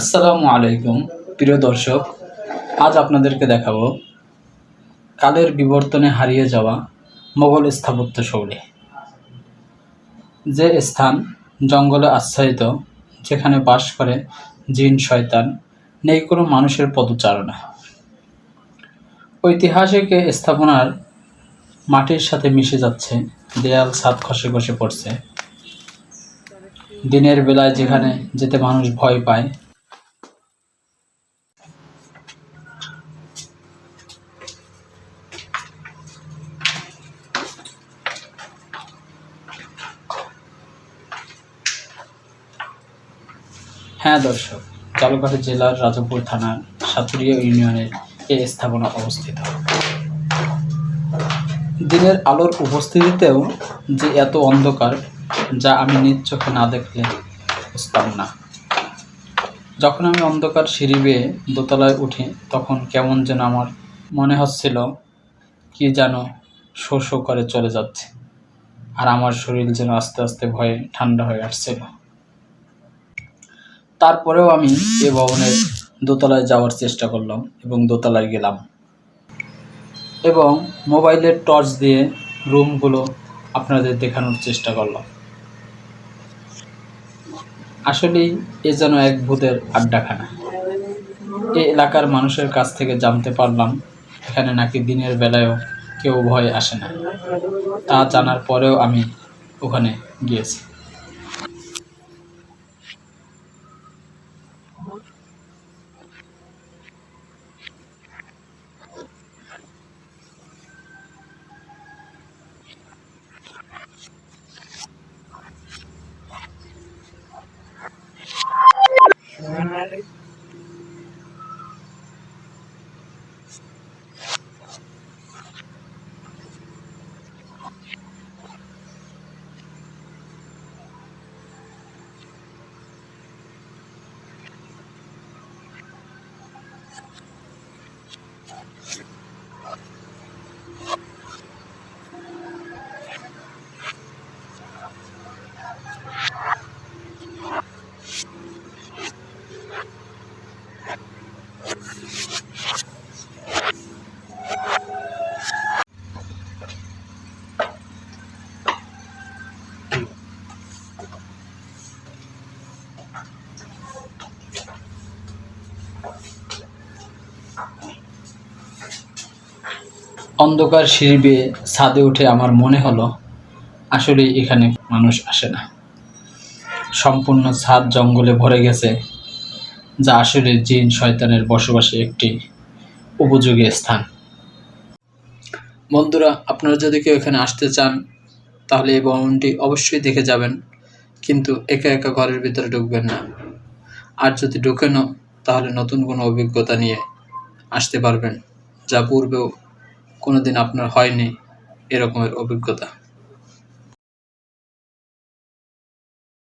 আসসালামু আলাইকুম প্রিয় দর্শক, আজ আপনাদেরকে দেখাবো কালের বিবর্তনে হারিয়ে যাওয়া মোগল স্থাপত্যশৈলী। যে স্থান জঙ্গলে আচ্ছাদিত, যেখানে বাস করে জিন শয়তান, নেই কোনো মানুষের পদচারণা। ঐতিহাসিক এ স্থাপনার মাটির সাথে মিশে যাচ্ছে, দেয়াল ছাদ খসে খসে পড়ছে। দিনের বেলায় যেখানে যেতে মানুষ ভয় পায়, হ্যাঁ দর্শক, ঝালকাঠি জেলার রাজাপুর থানার সাতুরিয়া ইউনিয়নের এ স্থাপনা অবস্থিত। দিনের আলোর উপস্থিতিতেও যে এত অন্ধকার, যা আমি নিজ চোখে না দেখলে বুঝতাম না। যখন আমি অন্ধকার সিঁড়ি বেয়ে দোতলায় উঠি, তখন কেমন যেন আমার মনে হচ্ছিল কি যেন শো শো করে চলে যাচ্ছে, আর আমার শরীর যেন আস্তে আস্তে ভয়ে ঠান্ডা হয়ে আসছিল। তারপরেও আমি এ ভবনের দোতলায় যাওয়ার চেষ্টা করলাম এবং দোতলায় গেলাম এবং মোবাইলের টর্চ দিয়ে রুমগুলো আপনাদের দেখানোর চেষ্টা করলাম। আসলেই এ যেন এক ভূতের আড্ডাখানা। এ এলাকার মানুষের কাছ থেকে জানতে পারলাম এখানে নাকি দিনের বেলায়ও কেউ ভয় আসে না। তা জানার পরেও আমি ওখানে গিয়েছি। অন্ধকার সিঁড়ি বেয়ে ছাদে উঠে আমার মনে হলো আসলেই এখানে মানুষ আসে না। সম্পূর্ণ ছাদ জঙ্গলে ভরে গেছে, যা আসলে জিন শয়তানের বসবাসের একটি উপযোগী স্থান। বন্ধুরা, আপনারা যদি কেউ এখানে আসতে চান তাহলে এই ভবনটি অবশ্যই দেখে যাবেন, কিন্তু একা একা ঘরের ভিতরে ঢুকবেন না। আর যদি ঢুকেনও, তাহলে নতুন কোনো অভিজ্ঞতা নিয়ে আসতে পারবেন, যা পূর্বেও কোনোদিন আপনার হয়নি এরকমের অভিজ্ঞতা।